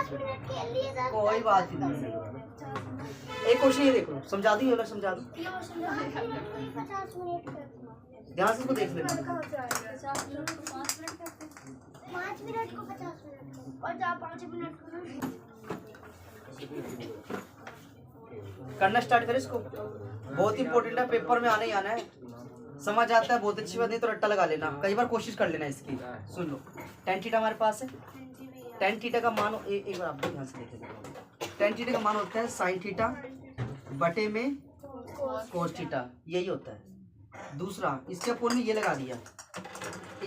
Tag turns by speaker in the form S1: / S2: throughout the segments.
S1: कोई बात ही नहीं। एक क्वेश्चन ये देख लो, समझा दूं या समझा दूं? ध्यान से इसको देख लेना।
S2: 5 मिनट को 50 मिनट और 5 मिनट को
S1: करना स्टार्ट करें इसको। बहुत इंपॉर्टेंट है, पेपर में आना ही आना है। समझ आता है बहुत अच्छी बात, नहीं तो रट्टा लगा लेना, कई बार कोशिश कर लेना इसकी। सुन लो, tan थीटा हमारे पास है। tan थीटा का मान एक बार आप ध्यान से देखें। tan थीटा का मान होता है sin थीटा बटे में cos थीटा, यही होता है। दूसरा इसके अपोन में ये लगा दिया,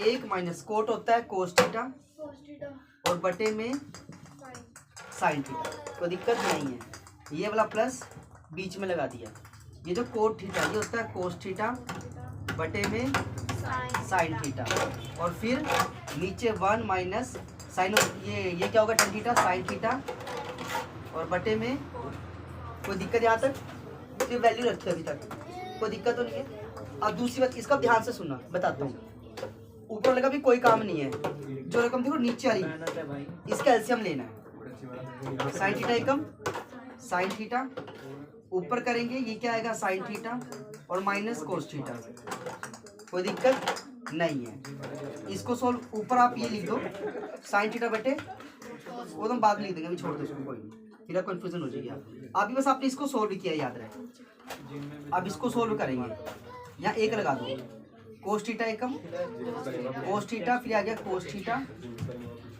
S1: 1 माइनस कोट होता है cos थीटा और बटे में sin थीटा, कोई दिक्कत नहीं है। ये वाला प्लस बीच में लगा दिया, ये जो कोट थीटा ये होता है cos थीटा बटे में sin थीटा और फिर नीचे 1 माइनस साइन, ये क्या होगा tan थीटा sin थीटा और बटे में, कोई दिक्कत यहाँ तक? तो वैल्यू रखी है अभी तक, कोई दिक्कत तो नहीं है। अब दूसरी बात, इसका ध्यान से सुनना, बताता हूँ। ऊपर वाले का भी कोई काम नहीं है, जो रकम देखो नीचे वाली इसका एलसीएम लेना है। साइन थीटा एकम साइन थीटा, ऊपर करेंगे ये क्या आएगा साइन थीटा और माइनस कोस थीटा, कोई दिक्कत नहीं है। इसको सोल्व, ऊपर आप ये लिख दो साइन थीटा बटे, वो तो हम बाद में लिख देंगे, अभी छोड़ दो इसको, कोई नहीं, फिर कंफ्यूजन हो जाएगी। अभी बस आपने इसको सोल्व किया, याद रहे। अब इसको सोल्व करेंगे, यहाँ एक लगा दो, कोस थीटा एकम कोस थीटा, फिर आ गया कोस थीटा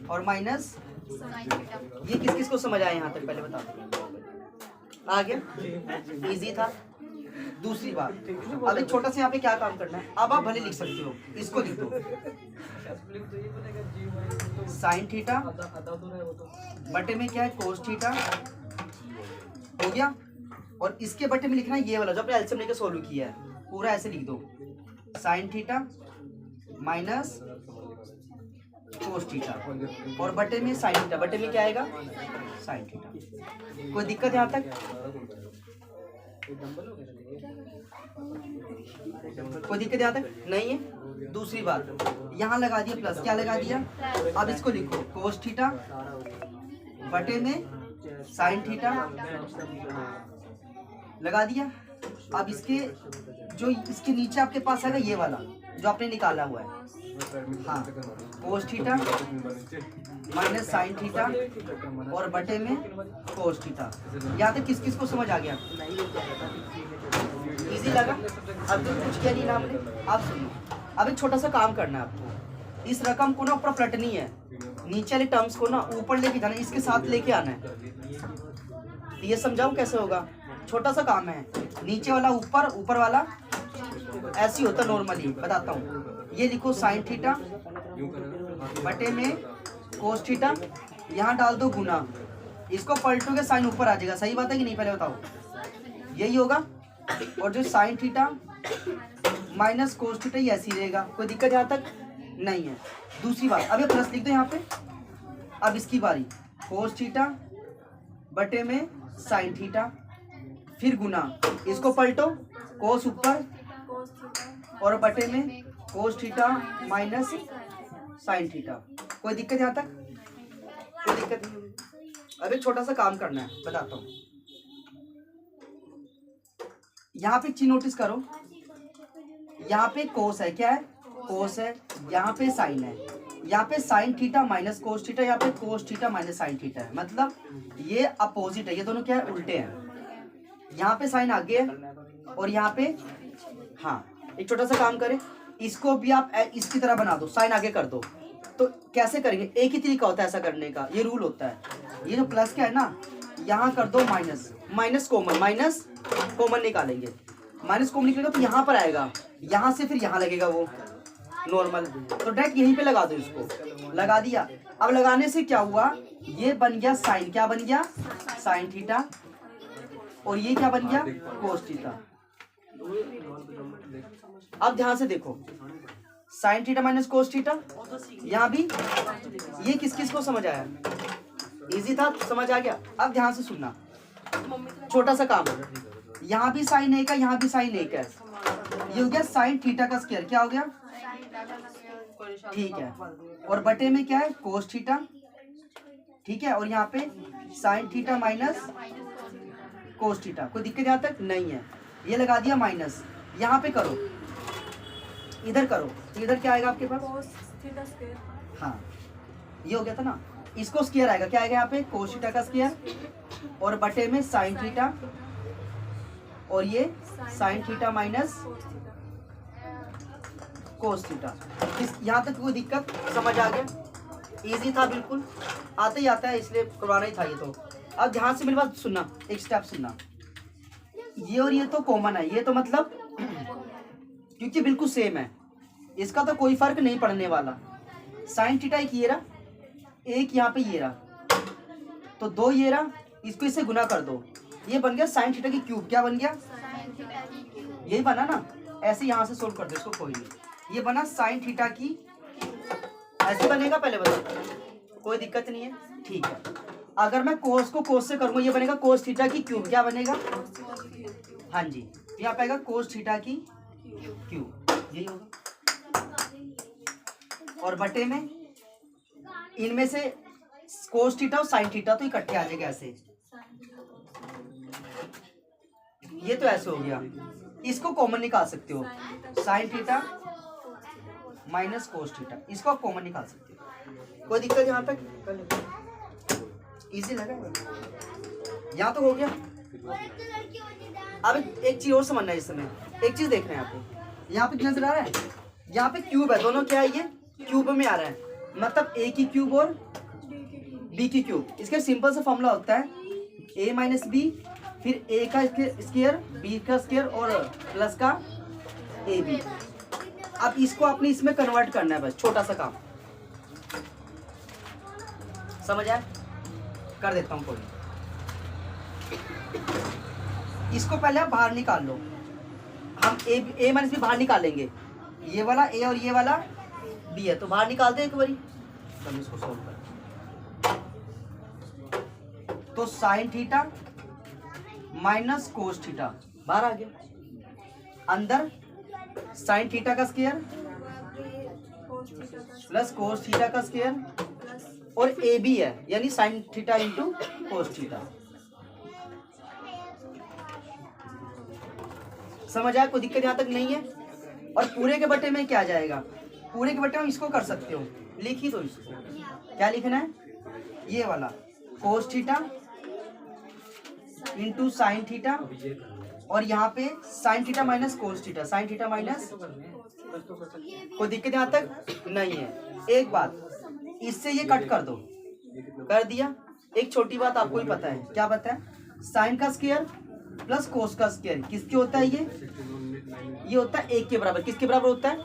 S1: और माइनस, ये किस किस को समझ आया यहाँ तक पहले बता दो। आ गया, इजी था। दूसरी बात, अब एक छोटा सा यहाँ पे क्या काम करना है, अब आप भले लिख सकते हो, इसको लिख दो साइन थीटा बटे में क्या है कोस थीटा, हो गया। और इसके बटे में लिखना है ये वाला जो आपने एलसीएम लेके सोल्व किया है, पूरा ऐसे लिख दो sine theta minus cos theta और बटे में साइन थीटा, बटे में क्या आएगा साइन थीटा। कोई दिक्कत यहाँ तक? कोई दिक्कत यहाँ तक नहीं है। दूसरी बात, यहाँ लगा दिया प्लस, क्या लगा दिया, अब इसको लिखो कोस थीटा बटे में साइन थीटा लगा दिया। अब इसके जो इसके नीचे आपके पास आएगा ये वाला जो आपने निकाला हुआ है, हाँ, cos theta minus sine theta और बटे में कोस थीटा। यहाँ तक किस किस को समझ आ गया? इजी लगा? अब तो कुछ किया नहीं ना आपने। आप सुनो, अब एक छोटा सा काम करना है आपको, इस रकम को ना ऊपर पलटनी है, नीचे वाले टर्म्स को ना ऊपर लेके जाना, इसके साथ लेके आना है। ये समझाऊं कैसे होगा? छोटा सा काम है, नीचे वाला ऊपर, ऊपर वाला ऐसे होता नॉर्मली, बताता हूँ। ये लिखो साइन थीटा बटे में कोस थीटा, यहाँ डाल दो गुना, इसको पलटोगे साइन ऊपर आ जाएगा, सही बात है कि नहीं पहले बताओ? यही होगा। और जो sine theta minus cos theta ये ऐसी रहेगा, कोई दिक्कत यहाँ तक नहीं है। दूसरी बात, अब ये प्लस लिख दो यहाँ पे। अब इसकी बारी, कोस थीटा बटे में साइन थीटा, फिर गुना, इसको पलटो, कोस ऊपर और बटे में cos theta minus sine theta. कोई दिक्कत यहाँ तक? कोई दिक्कत नहीं। अब एक छोटा सा काम करना है, बताता हूँ। यहाँ पे चीज नोटिस करो, यहाँ पे कोस है, क्या है कोस है, यहाँ पे साइन है, यहाँ पे sine theta minus cos theta, यहाँ पे cos theta minus sine theta है, मतलब ये अपोजिट है, ये दोनों क्या है उल्टे हैं। यहाँ पे साइन आगे है और यहाँ पे, हाँ, एक छोटा सा काम करें, इसको भी आप इसकी तरह बना दो, साइन आगे कर दो। तो कैसे करेंगे? एक ही तरीका होता है ऐसा करने का, ये रूल होता है। ये जो प्लस क्या है ना, यहाँ कर दो माइनस, माइनस कॉमन निकालेंगे, माइनस कॉमन निकलेगा तो यहाँ पर आएगा, यहाँ से फिर यहाँ लगेगा वो नॉर्मल, तो डायरेक्ट यहीं पे लगा दो, इसको लगा दिया। अब लगाने से क्या हुआ, ये बन गया साइन, क्या बन गया साइन थीटा, और ये क्या बन गया कोस थीटा। अब ध्यान से देखो, sine theta minus cos theta, यहाँ भी ये किस किस को समझ आया? इजी था, समझ आ गया। अब ध्यान से सुनना, छोटा सा काम, यहाँ भी साइन एक है, यहाँ भी साइन एक है, ये हो गया साइन थीटा का स्क्वायर, क्या हो गया ठीक है, और बटे में क्या है कोस थीटा ठीक है, और यहाँ पे sine theta minus cos theta. कोई दिक्कत यहाँ तक नहीं है। ये लगा दिया माइनस, यहाँ पे करो, इधर करो तो इधर क्या आएगा आपके पास,
S3: cos थीटा स्क्वायर।
S1: हाँ ये हो गया था ना। इसको स्क्वायर आएगा, क्या आएगा यहाँ पे कोस थीटा का स्क्वायर और बटे में साइन थीटा, और ये sine theta minus
S3: cos theta.
S1: Cos theta. इस यहाँ तक कोई दिक्कत समझ आ गया? इजी था बिल्कुल, आता ही आता है इसलिए करवाना ही था ये तो। अब ध्यान से मेरी बात सुनना, एक स्टेप सुनना। ये और ये तो कॉमन है, ये तो मतलब क्योंकि बिल्कुल सेम है, इसका तो कोई फर्क नहीं पड़ने वाला। साइन थीटा एक ये रहा, एक यहाँ पे ये रहा, तो दो ये रहा, इसको इससे गुना कर दो, ये बन गया साइन थीटा की क्यूब। क्या बन गया, यही बना ना। ऐसे यहाँ से सोल्व कर दो इसको, कोई नहीं, ये बना साइन थीटा की, ऐसे बनेगा, पहले बता, कोई दिक्कत नहीं है, ठीक है। अगर मैं कोस को कोस से करूंगा, ये बनेगा कोस थीटा की क्यूब। क्या बनेगा, हाँ जी, यहाँ पे आएगा कोस थीटा की क्यूब, यही होगा। और बटे में इनमें से कोस थीटा और साइन थीटा तो इकट्ठे आ जाएगा ऐसे, ये तो ऐसे हो गया। इसको कॉमन निकाल सकते हो, sine theta minus cos theta, इसको आप कॉमन निकाल सकते हो। कोई दिक्कत यहाँ तक, इजी लगा, यहाँ तो हो गया। अब एक चीज और समझना है इस समय, एक चीज देखना है यहाँ पे नजर आ रहा है, यहाँ पे क्यूब है, दोनों क्या है, ये क्यूब में आ रहा है, मतलब ए की क्यूब और बी की क्यूब। इसका सिंपल सा फॉर्मूला होता है ए माइनस बी, फिर ए का स्क्वायर, बी का स्क्वायर और प्लस का ए बी। अब इसको आपने इसमें कन्वर्ट करना है, बस छोटा सा काम, समझ आया? कर देता हूँ कोई, इसको पहले आप बाहर निकाल लो। हम ए माइनस बी बाहर निकालेंगे, ये वाला ए और ये वाला बी है, तो बाहर निकाल दे एक बारी, तब इसको सोल्व कर। तो sine theta minus cos theta बाहर आ गया, अंदर साइन थीटा का स्क्वायर प्लस कोस थीटा का स्क्वायर और ए बी है, यानी sine theta into cos theta. समझ आया? कोई दिक्कत यहाँ तक नहीं है। और पूरे के बटे में क्या जाएगा, पूरे के बटे में इसको कर सकते हो, लिख ही दो इसको। क्या लिखना है, ये वाला cos theta into sine theta, और यहाँ पे sine theta minus cos theta, sine theta minus. कोई दिक्कत यहाँ तक नहीं है। एक बात, इससे ये कट कर दो, कर दिया। एक छोटी बात आपको ही पता है, क्या पता है, साइन का स्क्वायर प्लस कोस का स्क्वायर किसके होता है, ये होता है एक के बराबर। किसके बराबर होता है,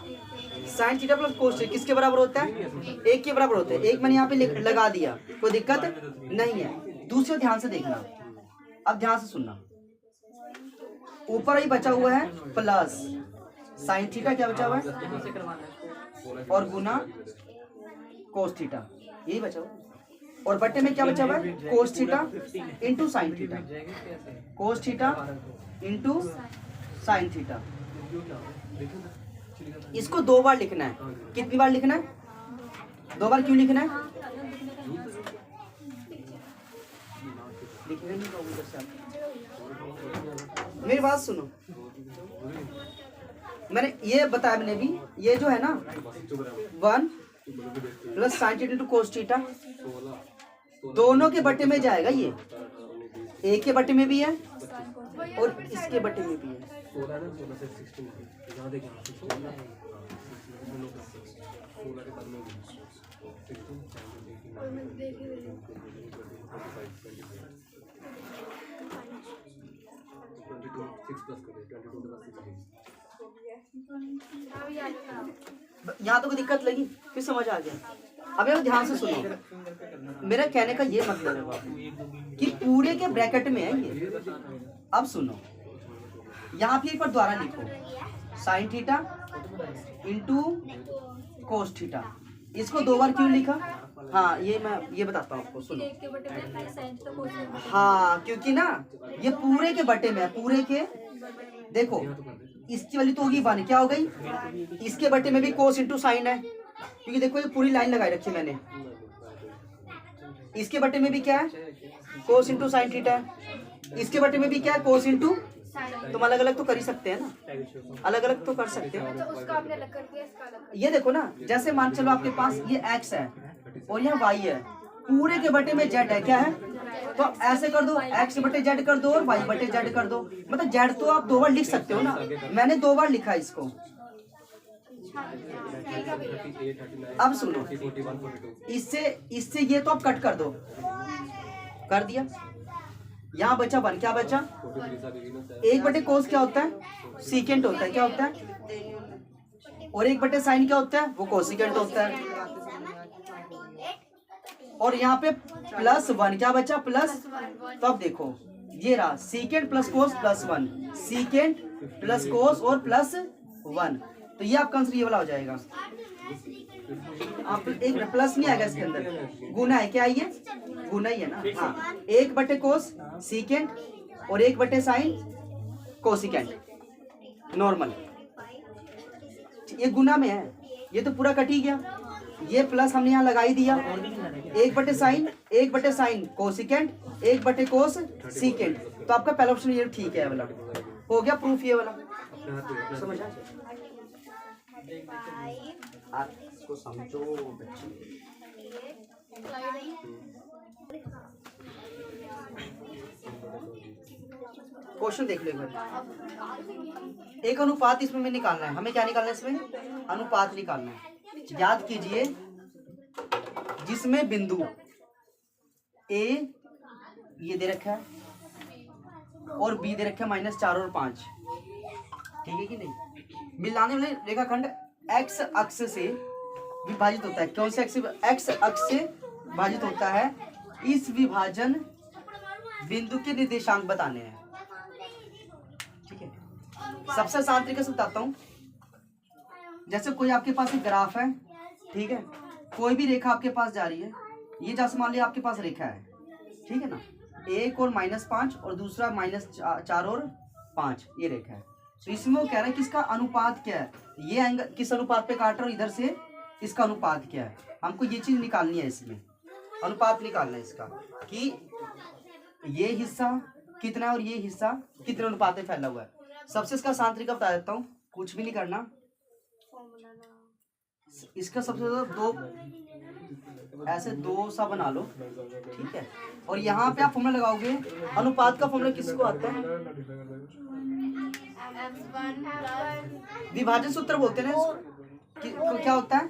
S1: sine theta plus cos theta किसके बराबर होता है, एक के बराबर होता है। एक मैंने यहाँ पे लगा दिया, कोई दिक्कत नहीं है। दूसरे ध्यान से देखना, अब ध्यान से सुनना, ऊपर ही बचा हुआ है प्लस साइन थीटा, क्या बचा हुआ है, और गुना कोस थीटा, यही बचा हुआ। और बटे में क्या बचा हुआ है, cos theta into sine theta, cos theta into sine theta. इसको दो बार लिखना है। कितनी बार लिखना है, दो बार। क्यों लिखना है, मेरी बात सुनो, मैंने ये बताया, मैंने भी ये जो है ना 1 plus sine theta into cos theta, दोनों के बटे में जाएगा। ये एक के बटे में भी है और इसके बटे में भी है। यहाँ तो कोई दिक्कत लगी, फिर समझ आ गया। अब यार ध्यान से सुनो, मेरा कहने का ये मतलब है बाबू कि पूरे के ब्रैकेट में है ये। अब सुनो, यहाँ पे एक बार द्वारा लिखो, sine theta into cos theta. इसको दो बार क्यों लिखा, हाँ ये मैं ये बताता हूँ आपको, सुनो। हाँ क्योंकि ना ये पूरे के बटे में है, पूरे के। देखो इसकी वाली तो होगी बानी, क्या हो गई, इसके बटे में भी कोस इंटू साइन है, क्योंकि देखो ये पूरी लाइन लगाई रखी मैंने, इसके बटे में भी क्या है, कोस इंटू साइन थीटा है, इसके बटे में भी क्या है, कोस इंटू। तुम अलग अलग तो कर ही सकते हैं ना, अलग अलग तो कर सकते हैं।
S2: तो उसका आपने अलग कर दिया, इसका अलग कर
S1: ये देखो ना, जैसे मान चलो आपके पास ये x है और यहाँ y है, पूरे के बटे में z है, क्या है, तो ऐसे कर दो, x बटे z कर दो और y बटे z कर दो। मतलब z तो आप 2 बार लिख सकते हो ना, मैंने 2 बार लिखा इसको। अब सुनो, इससे ये तो आप कट कर दो, कर दिया, यहाँ बचा 1, क्या बचा, 1 बटे कोस क्या होता है, सीकेंट होता है, क्या होता है, और 1 बटे साइन क्या होता है, वो कोसिकेंट होता है। और यहाँ पे +1 क्या बचा, प्लस। तो अब देखो ये रहा secant plus cos plus 1, secant plus cos और प्लस 1, तो ये आपका आंसर ये वाला हो जाएगा। आप एक प्लस नहीं आएगा इसके अंदर, गुना है, क्या है ये, गुना ही है ना। हाँ, 1 बटे कोस सीकेंट और 1 बटे साइन कोसिकेंट नॉर्मल, ये गुना में है, ये तो पूरा कट ही गया। ये प्लस हमने यहाँ लगा ही दिया, 1 बटे साइन कोसिकेंट, 1 बटे कोस सीकेंट, तो आपका पहला ऑप्शन ये ठीक है वाला, हो गया प्रूफ ये वाला। समझ आ, आपको समझो बच्चे। क्वेश्चन देख लो एक बार, एक अनुपात इसमें में निकालना है हमें, क्या निकालना है इसमें, अनुपात निकालना है। याद कीजिए, जिसमें बिंदु ए ये दे रखा है और बी दे रखा है -4 और 5, ठीक है कि नहीं, मिलाने वाले रेखाखंड एक्स अक्ष से विभाजित होता है। कौन से एक्स अक्ष से विभाजित होता है, इस विभाजन बिंदु के निर्देशांक बताने हैं, ठीक है। सबसे आसान तरीके से बताता हूँ, जैसे कोई आपके पास एक ग्राफ है, ठीक है, कोई भी रेखा आपके पास जा रही है, ये जैसे मान लिया आपके पास रेखा है, ठीक है ना, 1 और -5 और दूसरा -4 और 5, ये रेखा है। तो इसमें वो कह रहा है कि इसका अनुपात क्या है, ये एंगल किस अनुपात पे काट रहा है, इधर से इसका अनुपात क्या है, हमको ये चीज निकालनी है, इसमें अनुपात निकालना है इसका, कि ये हिस्सा कितना और ये हिस्सा कितने अनुपात में फैला हुआ है। सबसे इसका आसान तरीका बता देता हूँ, कुछ भी नहीं करना, इसका सबसे ज्यादा 2 ऐसे 2 सा बना लो, ठीक है, और यहाँ पे आप फॉर्मूला लगाओगे, अनुपात का फॉर्मूला किसको आता है, विभाजन सूत्र बोलते हैं ना, क्या होता है,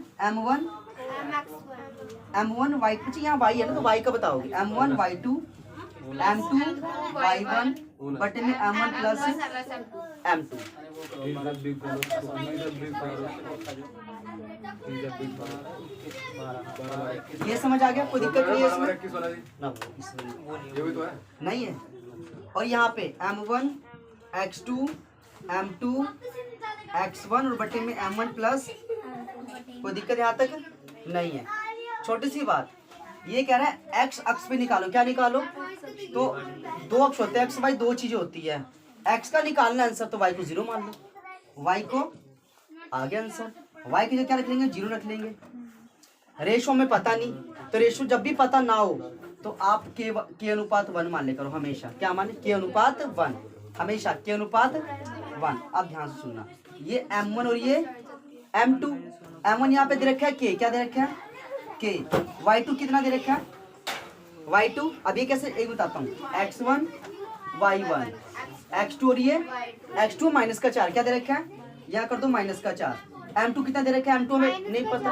S1: M1 Y2, यहाँ y है ना, तो y का बताओगे, M1 Y2 M2 Y1 बटे में M1 प्लस M2। ये समझ आ गया, कोई दिक्कत नहीं है इसमें नहीं है। और यहाँ पे M1 X2 M2 X1 और बटे में M1 प्लस, कोई दिक्कत यहाँ तक नहीं है। छोटी सी बात, ये कह रहा है x अक्ष पे निकालो, क्या निकालो, तो 2 अक्ष होते हैं, x y 2 चीजें होती है, x का निकालना आंसर, तो y को 0 मान लो, y को आगे आंसर, y की जगह क्या रख लेंगे, 0 रख लेंगे। रेशो में पता नहीं, तो रेशो जब भी पता ना हो तो आप के अनुपात 1 मान ले करो हमेशा, क्या माने, के अनुपात 1, हमेशा के अनुपात 1। अब ध्यान से सुनना, ये M1 और ये M2, M1 यहाँ पे दे रखा है के, क्या दे रखा है के, Y2 कितना दे रखा है Y2, अब ये कैसे एक बताता हूँ, X1 Y1 X2 और ये X2 -4 क्या दे रखा है, यहाँ कर दो -4, M2 कितना दे रखा है, M2 में नहीं पता,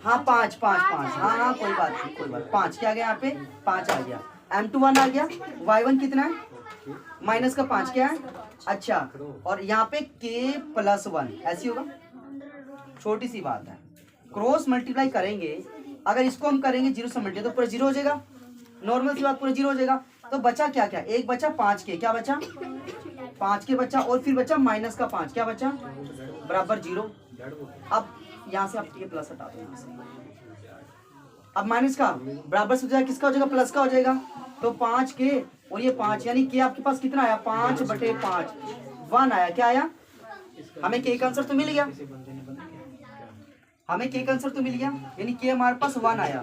S1: हाँ 5 हाँ कोई बात नहीं, कोई बात, 5 क्या आ गया यहाँ पे, 5 आ गया, M2 1 आ गया, Y1 कितना है -5 क्या है, अच्छा, और यहाँ पे K+1 ऐसी होगा, छोटी सी बात है, क्रॉस मल्टीप्लाई करेंगे, अगर इसको हम करेंगे 0 से मल्टीप्लाई तो पूरा 0 हो जाएगा, नॉर्मल सी बात, पूरा 0 हो जाएगा। तो बचा क्या क्या, एक बचा 5 के, क्या बचा 5 के बचा, और फिर बचा -5 क्या बचा, बराबर 0। अब यहाँ से आप ये प्लस हटा दो, यहाँ से अब माइनस का बराबर से हो जाएगा, किसका हो जाएगा, प्लस का हो जाएगा, तो 5 के और ये 5, यानी के आपके पास कितना आया, 5/5 1 आया, क्या आया, हमें के का आंसर तो मिल गया। हमें के का आंसर तो मिल गया, यानी के हमारे पास 1 आया।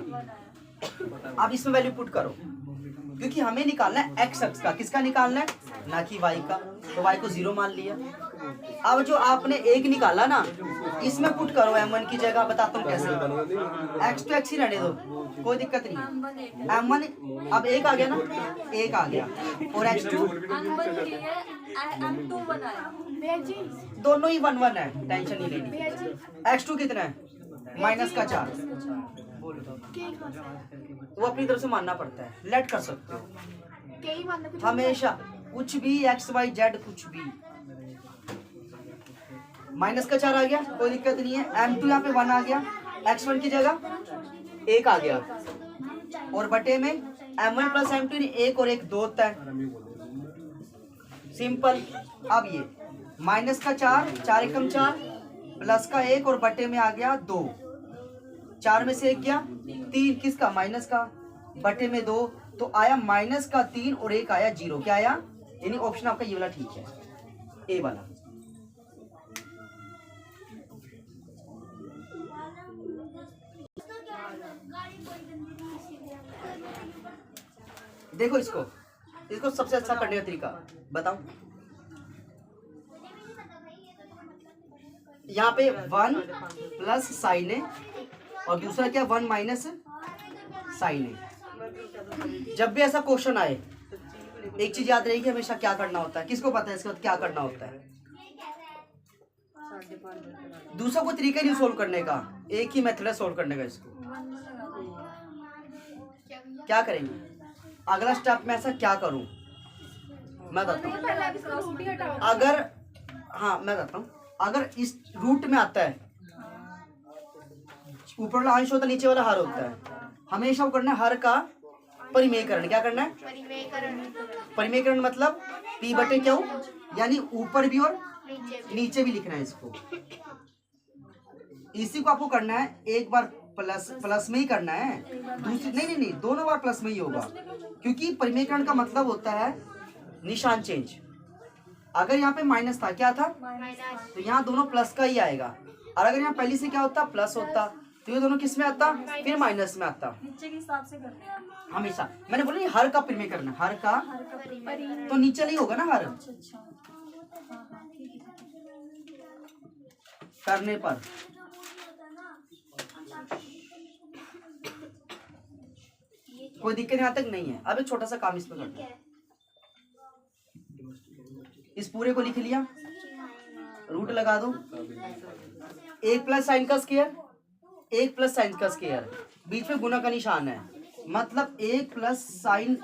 S1: अब इसमें वैल्यू पुट करो, क्योंकि हमें निकालना है एक्स अक्ष का, किसका निकालना है, ना कि वाई का। तो वाई को 0 मान लिया। अब जो आपने 1 निकाला ना, इसमें पुट करो m1 की जगह, बताता हूँ कैसे। x तो x ही रहने दो, कोई दिक्कत नहीं है। m1 अब 1 आ गया ना, 1 आ गया, और x2 दोनों ही 1 1 है, टेंशन नहीं लेनी। x2 कितना है, -4। बोलो तो वो अपनी तरफ से मानना पड़ता है, लेट कर सकते हो हमेशा, कुछ भी x y z कुछ भी। -4 आ गया, कोई दिक्कत नहीं है। m2 यहाँ पे 1 आ गया, x1 की जगह 1 आ गया, और बटे में m1 प्लस m2 1 और 1 2 होता है, सिंपल। अब ये -4, 4 एकम 4, प्लस का 1 और बटे में आ गया 2, 4 में से 1 गया 3, किसका, माइनस का, बटे में 2, तो आया -3 और 1 आया 0। क्या आया, यानी ऑप्शन आपका ये वाला ठीक है, ए वाला। देखो इसको सबसे अच्छा करने का तरीका बताओ। यहाँ पे 1 प्लस साइन है, और दूसरा क्या, 1 माइनस साइन है। जब भी ऐसा क्वेश्चन आए, एक चीज याद रहेगी, हमेशा क्या करना होता है, किसको पता है इसके बाद क्या करना होता है। दूसरा कोई तरीका नहीं सोल्व करने का, एक ही मेथड है सोल्व करने का। इसको क्या करेंगे, अगला स्टेप में ऐसा क्या करूं मैं बताता हूं। अगर, हाँ मैं बताता हूं, अगर इस रूट में आता है, ऊपर वाला अंश होता है, नीचे वाला हर होता है, हमेशा वो करना है हर का परिमेयकरण। क्या करना है, परिमेयकरण मतलब p बटे क्यू, यानी ऊपर भी और नीचे भी लिखना है इसको। इसी को आपको करना है, एक बार प्लस में ही करना है, दूसरी नहीं, दोनों बार प्लस में ही होगा, क्योंकि परिमेयकरण का मतलब होता है निशान चेंज। अगर यहाँ पे माइनस था, क्या था, तो यहाँ दोनों प्लस का ही आएगा, और अगर यहाँ पहले से क्या होता, प्लस होता, तो ये दोनों किस में आता, फिर माइनस में आता, नीचे के हिसाब से करना है हमेशा। मैंने बोला नहीं, हर का परिमेयकरण, हर का तो नीचे नहीं होगा ना, हर करने पर। कोई दिक्कत यहाँ तक नहीं है। अब एक छोटा सा काम इसमें करना है, इस पूरे को लिख लिया, रूट लगा दो, 1 प्लस साइन का स्क्वायर, 1 प्लस साइन का स्क्वायर, बीच में गुना का निशान है, मतलब 1 प्लस साइन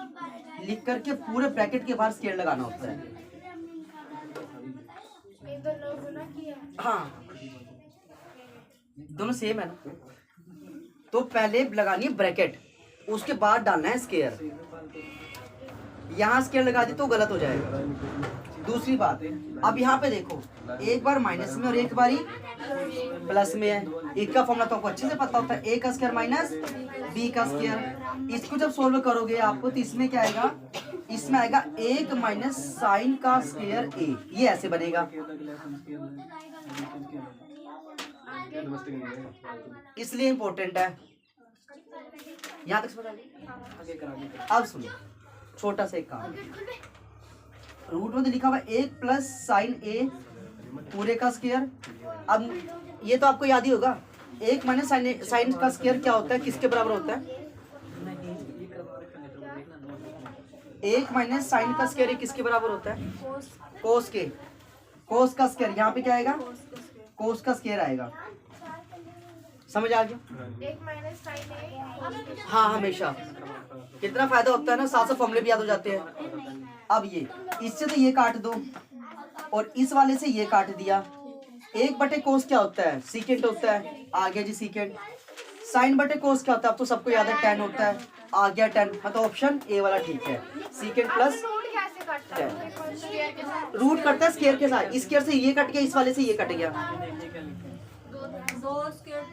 S1: लिख करके पूरे ब्रैकेट के बाहर स्क्वायर लगाना होता है। हाँ दोनों सेम है ना, तो पहले लगानी है ब्रैकेट, उसके बाद डालना है स्क्वायर। यहाँ स्क्वायर लगा दी तो गलत हो जाएगा। दूसरी बात, अब यहाँ पे देखो, एक बार माइनस में और एक बारी प्लस में है। एक का फॉर्मूला तो आपको अच्छे से पता होता है, ए का स्क्वायर माइनस बी का स्क्वायर। इसको जब सोल्व करोगे आपको, तो इसमें क्या आएगा, इसमें आएगा 1 माइनस साइन का स्क्वायर ए, ये ऐसे बनेगा, इसलिए इंपॉर्टेंट है। यहाँ तक समझ। अब सुनो, छोटा सा एक काम, रूट में तो लिखा हुआ 1 प्लस साइन ए पूरे का स्क्वायर। अब ये तो आपको याद ही होगा, 1 माइनस साइन का स्क्वायर क्या होता है, किसके बराबर होता है, 1 माइनस साइन का स्क्वायर किसके बराबर होता है, कोस के। कोस का स्क्वायर यहाँ पे क्या आएगा, कोस का स्क्वायर आएगा। समझ आ गया,
S2: 1 माइनस साइन ए।
S1: हाँ हमेशा कितना फायदा होता है ना, साथ साथ फॉर्मूले भी याद हो जाते हैं। अब ये, इससे तो ये काट दो, और इस वाले से ये काट दिया। 1 बटे कोस क्या होता है, सीकेंट होता है, आ गया जी सीकेंट। साइन बटे कोस क्या होता है, अब तो सबको याद है, tan होता है, आ गया tan। मतलब ऑप्शन ए वाला ठीक है, सीकेंट प्लस रूट करता है स्क्वायर के साथ। इस स्क्वायर से ये कट गया, इस वाले से ये कट गया,
S3: 2 स्क्वायर